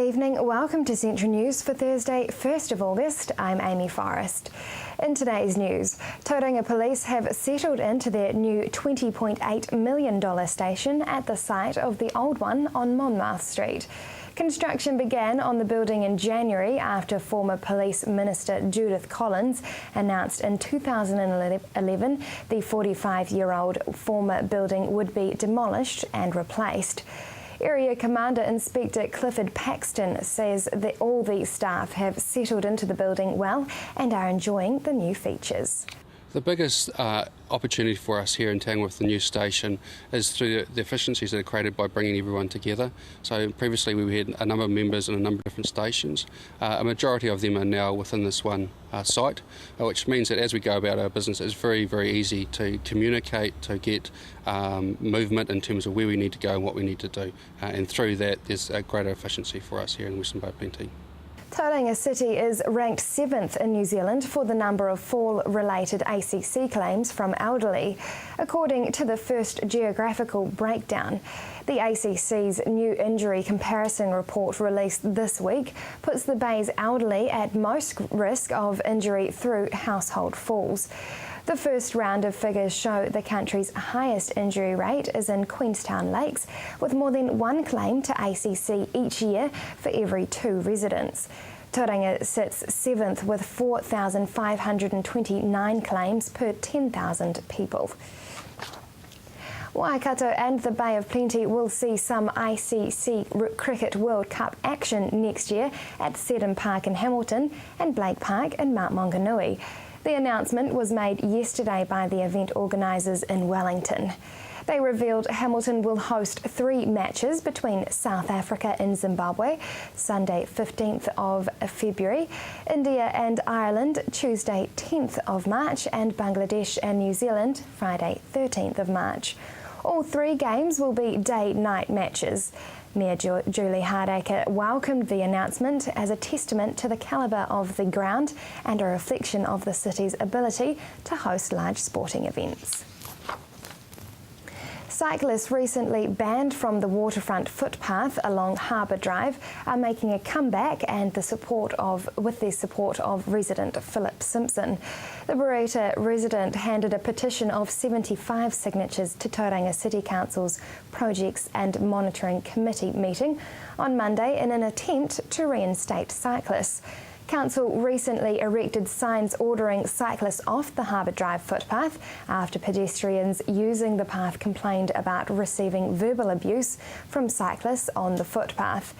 evening, welcome to Central News for Thursday, 1st of August. I'm Amy Forrest. In today's news, Tauranga Police have settled into their new $20.8 million station at the site of the old one on Monmouth Street. Construction began on the building in January after former Police Minister Judith Collins announced in 2011 the 45-year-old former building would be demolished and replaced. Area Commander Inspector Clifford Paxton says that all the staff have settled into the building well and are enjoying the new features. The biggest opportunity for us here in town with the new station is through the efficiencies that are created by bringing everyone together. So previously we had a number of members in a number of different stations. A majority of them are now within this one site, which means that as we go about our business, it's very, very easy to communicate, to get movement in terms of where we need to go and what we need to do. And through that, there's a greater efficiency for us here in Western Bay of Plenty. Tauranga City is ranked 7th in New Zealand for the number of fall-related ACC claims from elderly, according to the first geographical breakdown. The ACC's new injury comparison report released this week puts the Bay's elderly at most risk of injury through household falls. The first round of figures show the country's highest injury rate is in Queenstown Lakes, with more than one claim to ACC each year for every 2 residents. Tauranga sits 7th with 4,529 claims per 10,000 people. Waikato and the Bay of Plenty will see some ICC Cricket World Cup action next year at Seddon Park in Hamilton and Blake Park in Mount Maunganui. The announcement was made yesterday by the event organisers in Wellington. They revealed Hamilton will host 3 matches between South Africa and Zimbabwe, Sunday 15th of February, India and Ireland, Tuesday 10th of March, and Bangladesh and New Zealand, Friday 13th of March. All 3 games will be day-night matches. Mayor Julie Hardacre welcomed the announcement as a testament to the calibre of the ground and a reflection of the city's ability to host large sporting events. Cyclists recently banned from the waterfront footpath along Harbour Drive are making a comeback and with the support of resident Philip Simpson. The Burita resident handed a petition of 75 signatures to Tauranga City Council's Projects and Monitoring Committee meeting on Monday in an attempt to reinstate cyclists. Council recently erected signs ordering cyclists off the Harbour Drive footpath after pedestrians using the path complained about receiving verbal abuse from cyclists on the footpath.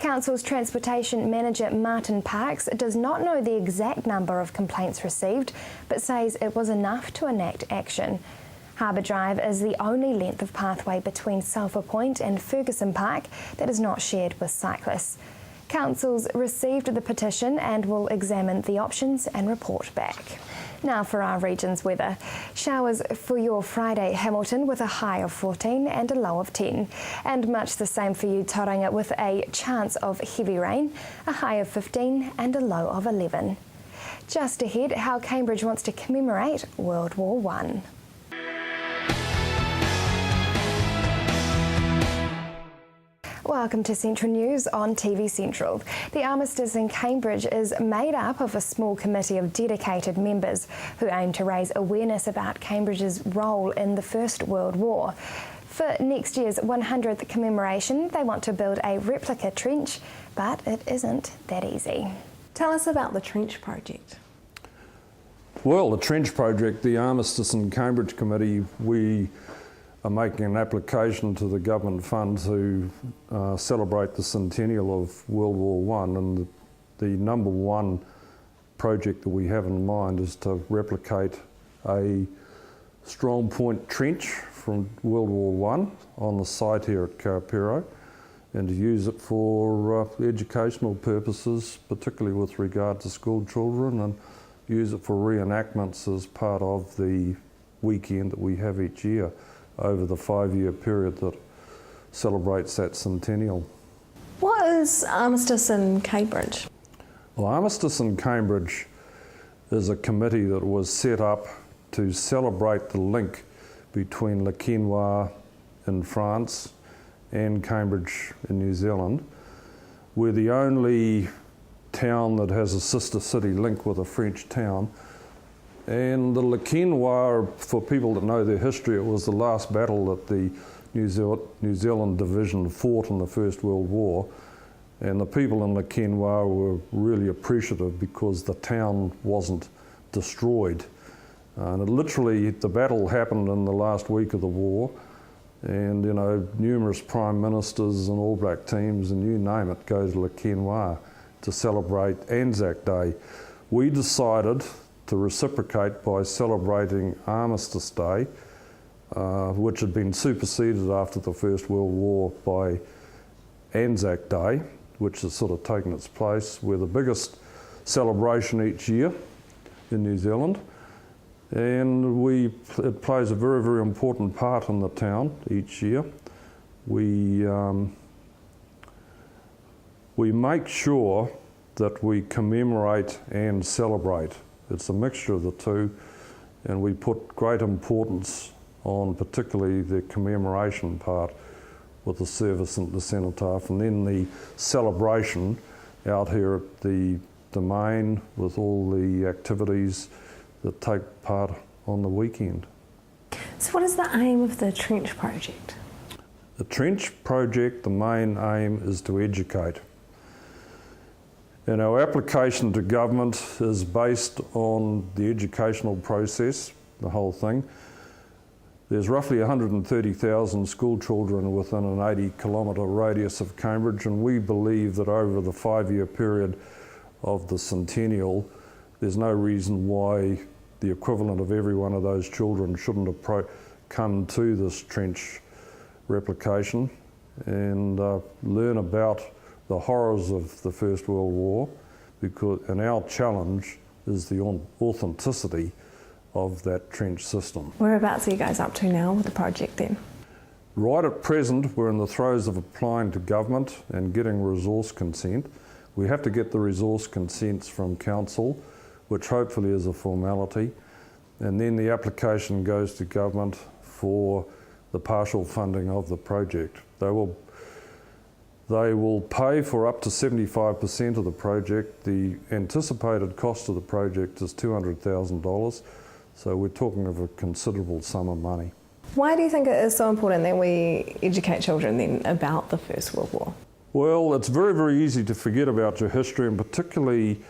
Council's Transportation Manager Martin Parks does not know the exact number of complaints received, but says it was enough to enact action. Harbour Drive is the only length of pathway between Sulphur Point and Ferguson Park that is not shared with cyclists. Councils received the petition and will examine the options and report back. Now for our region's weather. Showers for your Friday, Hamilton, with a high of 14 and a low of 10. And much the same for you, Tauranga, with a chance of heavy rain, a high of 15 and a low of 11. Just ahead, how Cambridge wants to commemorate World War I. Welcome to Central News on TV Central. The Armistice in Cambridge is made up of a small committee of dedicated members who aim to raise awareness about Cambridge's role in the First World War. For next year's 100th commemoration, they want to build a replica trench, but it isn't that easy. Tell us about the Trench Project. Well, the Trench Project, the Armistice in Cambridge Committee, we are making an application to the government fund to celebrate the centennial of World War I, and the number one project that we have in mind is to replicate a strong point trench from World War I on the site here at Karapiro, and to use it for educational purposes, particularly with regard to school children, and use it for reenactments as part of the weekend that we have each year over the 5-year period that celebrates that centennial. What is Armistice in Cambridge? Well, Armistice in Cambridge is a committee that was set up to celebrate the link between Le Quesnoy in France and Cambridge in New Zealand, We're the only town that has a sister city link with a French town. And the Le Quesnoy, for people that know their history, it was the last battle that the New Zealand division fought in the First World War. And the people in Le Quesnoy were really appreciative because the town wasn't destroyed. And it literally, the battle happened in the last week of the war, and you know, numerous prime ministers and All Black teams and you name it go to Le Quesnoy to celebrate Anzac Day. We decided to reciprocate by celebrating Armistice Day, which had been superseded after the First World War by Anzac Day, which has sort of taken its place. We're the biggest celebration each year in New Zealand, and it plays a very, very important part in the town each year. We make sure that we commemorate and celebrate. It's a mixture of the two, and we put great importance on particularly the commemoration part with the service and the cenotaph, and then the celebration out here at the domain with all the activities that take part on the weekend. So what is the aim of the Trench Project? The Trench Project, the main aim is to educate. And our application to government is based on the educational process, the whole thing. There's roughly 130,000 school children within an 80-kilometre radius of Cambridge, and we believe that over the 5-year period of the centennial, there's no reason why the equivalent of every one of those children shouldn't have come to this trench replication and learn about the horrors of the First World War, and our challenge is the authenticity of that trench system. Whereabouts are you guys up to now with the project then? Right at present, we're in the throes of applying to government and getting resource consent. We have to get the resource consents from council, which hopefully is a formality, and then the application goes to government for the partial funding of the project. They will pay for up to 75% of the project. The anticipated cost of the project is $200,000, so we're talking of a considerable sum of money. Why do you think it is so important that we educate children then about the First World War? Well, it's very, very easy to forget about your history, and particularly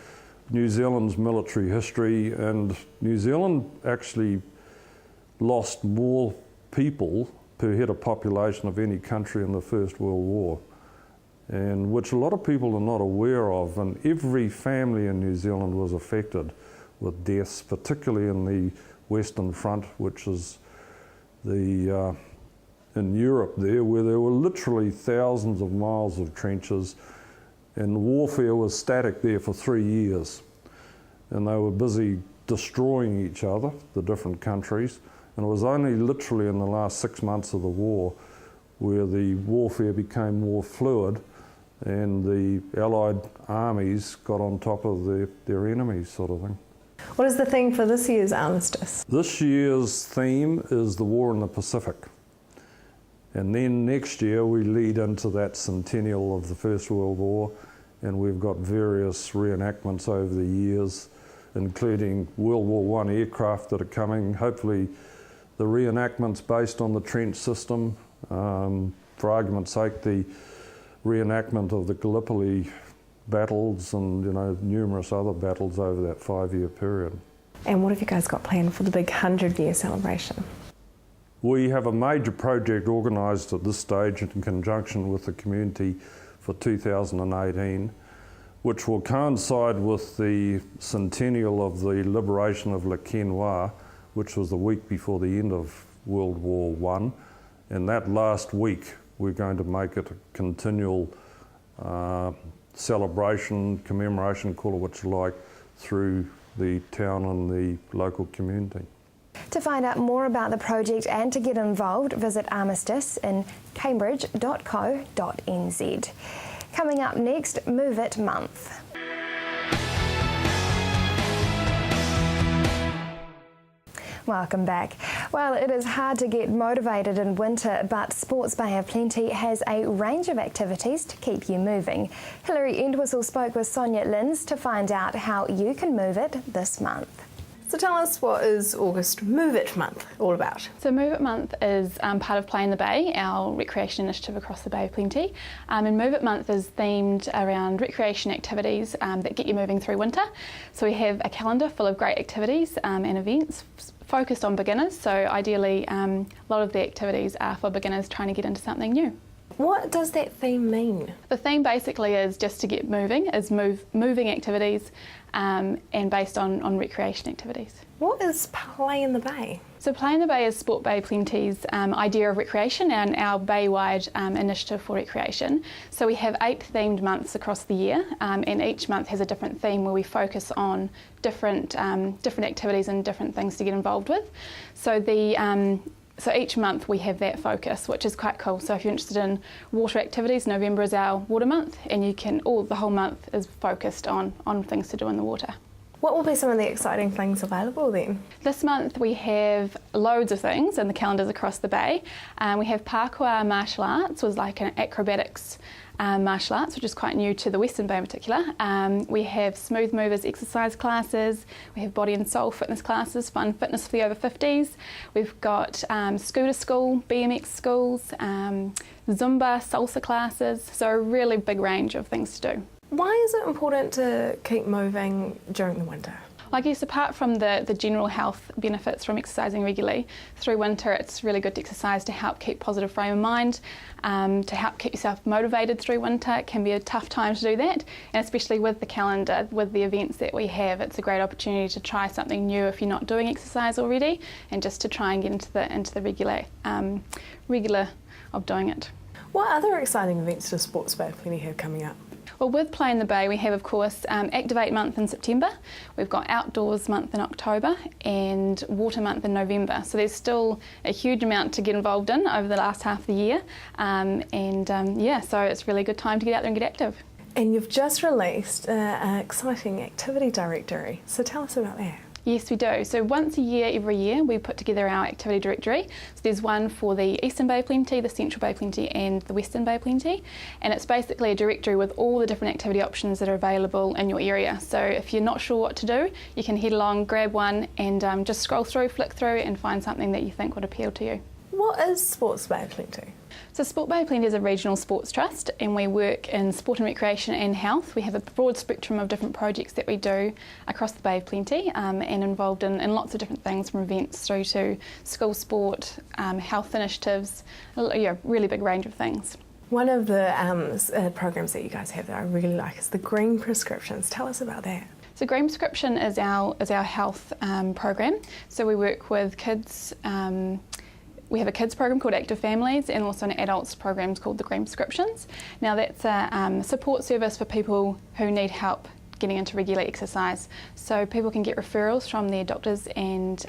New Zealand's military history. And New Zealand actually lost more people per head of population of any country in the First World War, and which a lot of people are not aware of. And every family in New Zealand was affected with deaths, particularly in the Western Front, which is in Europe there, where there were literally thousands of miles of trenches, and warfare was static there for 3 years. And they were busy destroying each other, the different countries, and it was only literally in the last 6 months of the war where the warfare became more fluid and the Allied armies got on top of their enemies, sort of thing. What is the theme for this year's armistice? This year's theme is the war in the Pacific. And then next year we lead into that centennial of the First World War, and we've got various reenactments over the years, including World War I aircraft that are coming, hopefully the reenactments based on the trench system. For argument's sake, the reenactment of the Gallipoli battles and numerous other battles over that 5-year period. And what have you guys got planned for the big 100-year celebration? We have a major project organised at this stage in conjunction with the community for 2018, which will coincide with the centennial of the liberation of Le Quesnoy, which was the week before the end of World War I. And that last week, we're going to make it a continual celebration, commemoration, call it what you like, through the town and the local community. To find out more about the project and to get involved, visit Armistice in cambridge.co.nz. Coming up next, Move It Month. Welcome back. Well, it is hard to get motivated in winter, but Sports Bay of Plenty has a range of activities to keep you moving. Hilary Entwistle spoke with Sonia Linz to find out how you can move it this month. So tell us, what is August Move It Month all about? So Move It Month is part of Play in the Bay, our recreation initiative across the Bay of Plenty. And Move It Month is themed around recreation activities that get you moving through winter. So we have a calendar full of great activities and events focused on beginners. So ideally, a lot of the activities are for beginners trying to get into something new. What does that theme mean? The theme basically is just to get moving, is moving activities and based on recreation activities. What is Play in the Bay? So Play in the Bay is Sport Bay Plenty's idea of recreation and our bay-wide initiative for recreation. So we have 8 themed months across the year, and each month has a different theme where we focus on different activities and different things to get involved with. So each month we have that focus, which is quite cool. So if you're interested in water activities, November is our water month, and the whole month is focused on things to do in the water. What will be some of the exciting things available then? This month we have loads of things in the calendars across the bay. We have parkour martial arts, was like an acrobatics martial arts, which is quite new to the Western Bay in particular. We have smooth movers exercise classes, we have body and soul fitness classes, fun fitness for the over 50s. We've got scooter school, BMX schools, Zumba, salsa classes, so a really big range of things to do. Why is it important to keep moving during the winter? I guess apart from the general health benefits from exercising regularly, through winter it's really good to exercise to help keep positive frame of mind, to help keep yourself motivated through winter. It can be a tough time to do that, and especially with the calendar, with the events that we have, it's a great opportunity to try something new if you're not doing exercise already, and just to try and get into the regular of doing it. What other exciting events does Sports Bay of Plenty have coming up? Well, with Play in the Bay, we have, of course, Activate Month in September. We've got Outdoors Month in October and Water Month in November. So there's still a huge amount to get involved in over the last half of the year. So it's a really good time to get out there and get active. And you've just released an exciting activity directory. So tell us about that. Yes, we do. So once a year, every year, we put together our activity directory. So there's one for the Eastern Bay of Plenty, the Central Bay of Plenty and the Western Bay of Plenty. And it's basically a directory with all the different activity options that are available in your area. So if you're not sure what to do, you can head along, grab one and just scroll through, flick through and find something that you think would appeal to you. What is Sports Bay of Plenty? So Sport Bay of Plenty is a regional sports trust, and we work in sport and recreation and health. We have a broad spectrum of different projects that we do across the Bay of Plenty and involved in lots of different things, from events through to school sport, health initiatives, really big range of things. One of the programs that you guys have that I really like is the Green Prescriptions. Tell us about that. So Green Prescription is our health program. So we work with kids. We have a kids program called Active Families and also an adults program called the Green Prescriptions. Now that's a support service for people who need help getting into regular exercise. So people can get referrals from their doctors and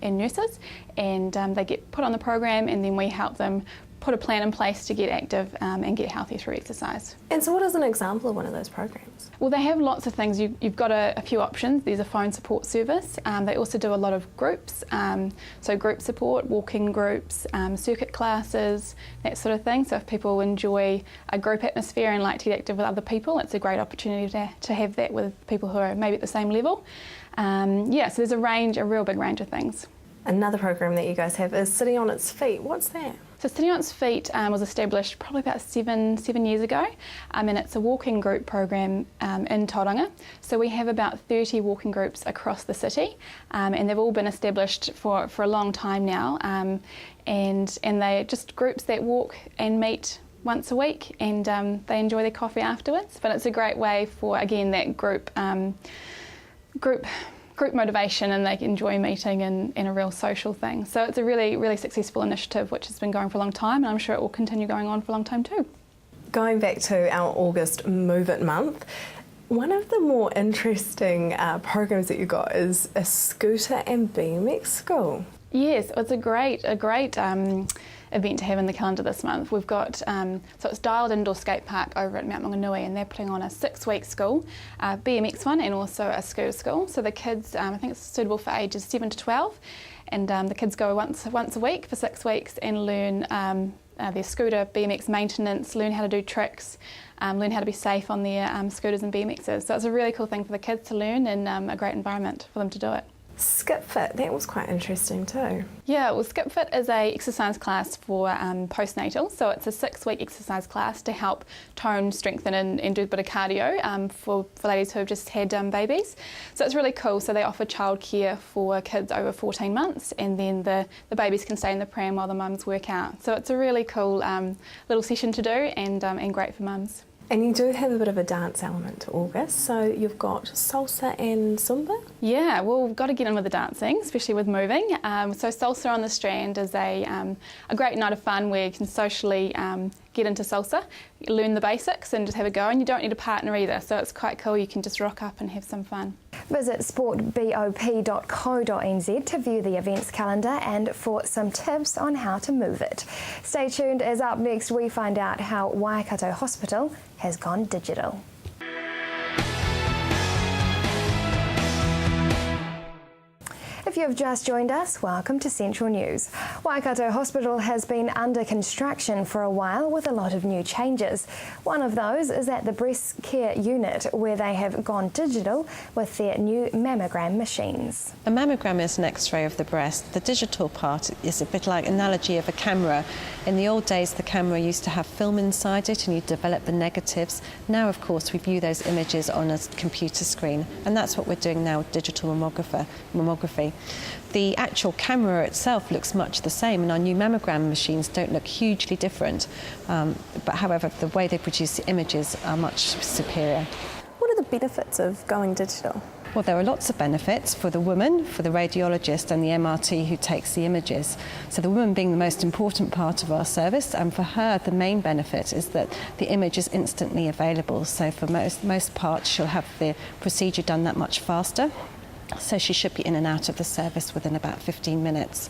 nurses, and they get put on the program, and then we help them put a plan in place to get active and get healthy through exercise. And so what is an example of one of those programs? Well, they have lots of things. You've got a few options. There's a phone support service. They also do a lot of groups, so group support, walking groups, circuit classes, that sort of thing. So if people enjoy a group atmosphere and like to get active with other people, it's a great opportunity to have that with people who are maybe at the same level. So there's a real big range of things. Another program that you guys have is City on Its Feet. What's that? So City on Its Feet was established probably about seven years ago, and it's a walking group program in Tauranga. So we have about 30 walking groups across the city, and they've all been established for a long time now, and they're just groups that walk and meet once a week, and they enjoy their coffee afterwards. But it's a great way for, again, that group motivation, and they enjoy meeting and a real social thing. So it's a really, really successful initiative which has been going for a long time, and I'm sure it will continue going on for a long time too. Going back to our August Move It month, one of the more interesting programs that you got is a scooter and BMX school. Yes, it's a great event to have in the calendar this month. We've got, so it's Dialed Indoor Skate Park over at Mount Maunganui, and they're putting on a 6-week school, BMX one, and also a scooter school. So the kids, I think it's suitable for ages 7 to 12, and the kids go once a week for 6 weeks and learn their scooter, BMX maintenance, learn how to do tricks, learn how to be safe on their scooters and BMXs. So it's a really cool thing for the kids to learn and a great environment for them to do it. Skip Fit, that was quite interesting too. Yeah, well, Skip Fit is a exercise class for postnatal, so it's a 6-week exercise class to help tone, strengthen and do a bit of cardio for ladies who have just had babies. So it's really cool. So they offer childcare for kids over 14 months, and then the babies can stay in the pram while the mums work out. So it's a really cool little session to do and great for mums. And you do have a bit of a dance element to August, so you've got salsa and Zumba? Yeah, well, we've got to get in with the dancing, especially with moving. So Salsa on the Strand is a great night of fun where you can socially get into salsa, learn the basics and just have a go, and you don't need a partner either, so it's quite cool. You can just rock up and have some fun. Visit sportbop.co.nz to view the events calendar and for some tips on how to move it. Stay tuned, as up next we find out how Waikato Hospital has gone digital. If you have just joined us, welcome to Central News. Waikato Hospital has been under construction for a while with a lot of new changes. One of those is at the breast care unit, where they have gone digital with their new mammogram machines. A mammogram is an X-ray of the breast. The digital part is a bit like an analogy of a camera. In the old days, the camera used to have film inside it and you develop the negatives. Now, of course, we view those images on a computer screen, and that's what we're doing now with digital mammography. The actual camera itself looks much the same, and our new mammogram machines don't look hugely different. But however, the way they produce the images are much superior. What are the benefits of going digital? Well, there are lots of benefits for the woman, for the radiologist and the MRT who takes the images. So the woman being the most important part of our service, and for her the main benefit is that the image is instantly available. So for most parts she'll have the procedure done that much faster. So she should be in and out of the service within about 15 minutes.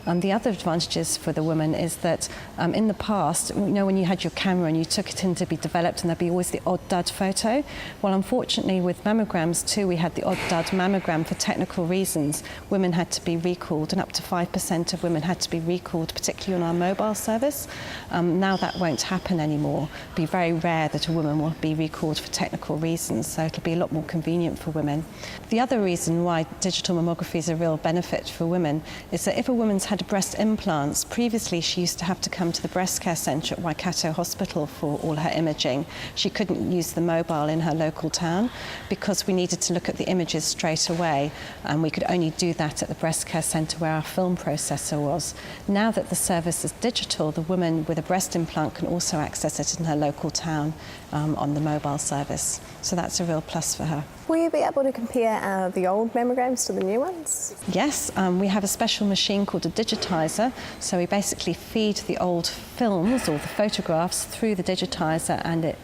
The other advantages for the woman is that in the past, you know, when you had your camera and you took it in to be developed, and there'd be always the odd dud photo. Well, unfortunately, with mammograms too, we had the odd dud mammogram for technical reasons. Women had to be recalled, and up to 5% of women had to be recalled, particularly on our mobile service. Now that won't happen anymore. It'll be very rare that a woman will be recalled for technical reasons, so it'll be a lot more convenient for women. The other reason why digital mammography is a real benefit for women is that if a woman's had breast implants, previously she used to have to come to the breast care centre at Waikato Hospital for all her imaging. She couldn't use the mobile in her local town because we needed to look at the images straight away, and we could only do that at the breast care centre where our film processor was. Now that the service is digital, the woman with a breast implant can also access it in her local town on the mobile service. So that's a real plus for her. Will you be able to compare the old mammograms to the new ones? Yes, we have a special machine called a digitizer. So we basically feed the old films or the photographs through the digitizer, and it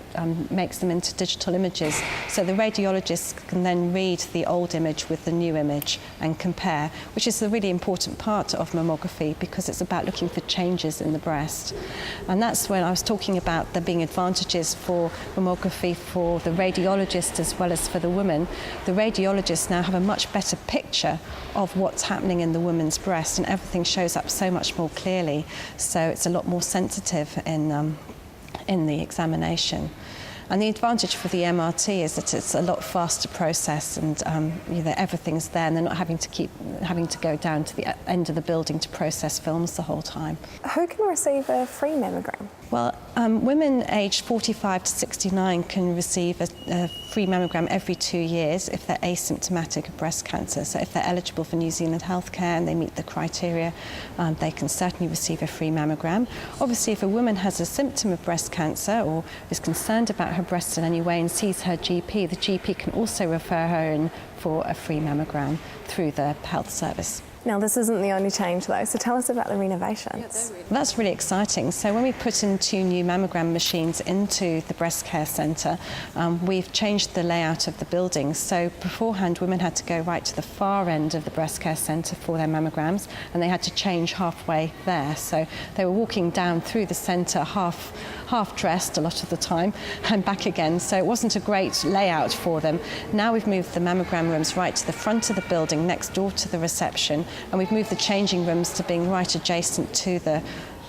makes them into digital images. So the radiologists can then read the old image with the new image and compare, which is the really important part of mammography because it's about looking for changes in the breast. And that's when I was talking about there being advantages for mammography for the radiologist as well as for the woman. The radiologists now have a much better picture of what's happening in the woman's breast, and everything shows up so much more clearly. So it's a lot more sensitive in the examination. And the advantage for the MRT is that it's a lot faster process, and you know, everything's there, and they're not having to go down to the end of the building to process films the whole time. Who can receive a free mammogram? Well, women aged 45 to 69 can receive a free mammogram every 2 years if they're asymptomatic of breast cancer. So if they're eligible for New Zealand healthcare and they meet the criteria, they can certainly receive a free mammogram. Obviously, if a woman has a symptom of breast cancer or is concerned about her breasts in any way and sees her GP, the GP can also refer her in for a free mammogram through the health service. Now, this isn't the only change though, so tell us about the renovations. That's really exciting. So when we put in 2 new mammogram machines into the breast care centre, we've changed the layout of the building. So beforehand, women had to go right to the far end of the breast care centre for their mammograms, and they had to change halfway there. So they were walking down through the centre half dressed a lot of the time and back again. So it wasn't a great layout for them. Now we've moved the mammogram rooms right to the front of the building next door to the reception, And we've moved the changing rooms to being right adjacent to the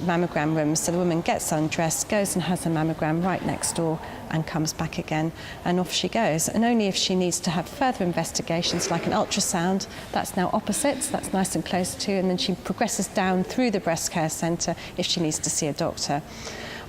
mammogram rooms, so the woman gets undressed, goes and has a mammogram right next door and comes back again, and off she goes. And only if she needs to have further investigations like an ultrasound, that's now opposite, so that's nice and close to, and then she progresses down through the breast care centre if she needs to see a doctor.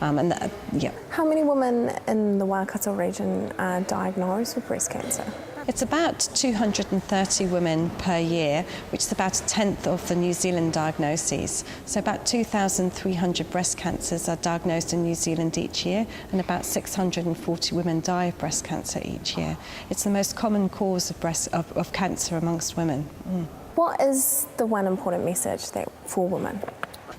Yeah. How many women in the Waikato region are diagnosed with breast cancer? It's about 230 women per year, which is about a tenth of the New Zealand diagnoses. So about 2,300 breast cancers are diagnosed in New Zealand each year, and about 640 women die of breast cancer each year. It's the most common cause of cancer amongst women. What is the one important message for women?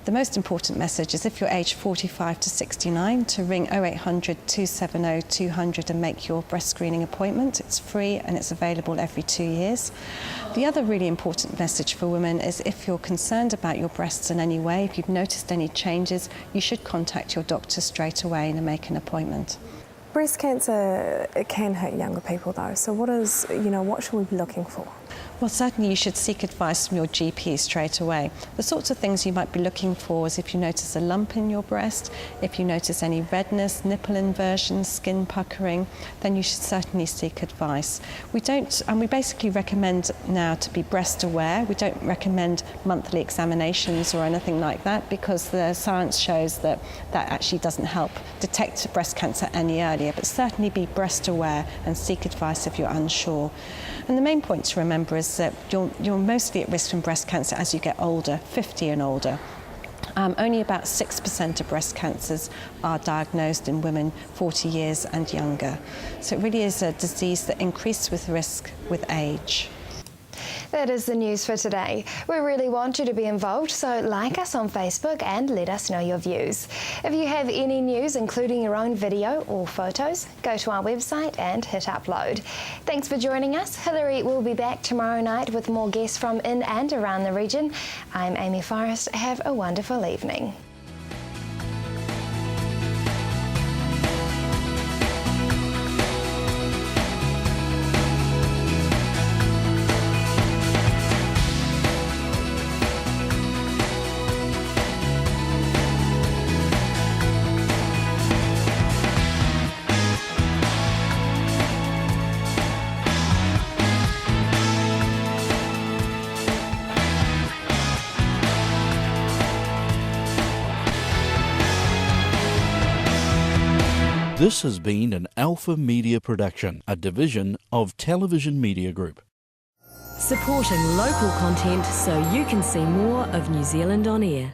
The most important message is if you're aged 45 to 69 to ring 0800 270 200 and make your breast screening appointment. It's free and it's available every 2 years. The other really important message for women is if you're concerned about your breasts in any way, if you've noticed any changes, you should contact your doctor straight away and make an appointment. Breast cancer, it can hurt younger people though, so what should we be looking for? Well, certainly you should seek advice from your GP straight away. The sorts of things you might be looking for is if you notice a lump in your breast, if you notice any redness, nipple inversion, skin puckering, then you should certainly seek advice. We basically recommend now to be breast aware. We don't recommend monthly examinations or anything like that because the science shows that actually doesn't help detect breast cancer any earlier, but certainly be breast aware and seek advice if you're unsure. And the main point to remember is that you're mostly at risk from breast cancer as you get older, 50 and older. Only about 6% of breast cancers are diagnosed in women 40 years and younger. So it really is a disease that increases with risk with age. That is the news for today. We really want you to be involved, so like us on Facebook and let us know your views. If you have any news, including your own video or photos, go to our website and hit upload. Thanks for joining us. Hilary will be back tomorrow night with more guests from in and around the region. I'm Amy Forrest. Have a wonderful evening. This has been an Alpha Media production, a division of Television Media Group. Supporting local content so you can see more of New Zealand on air.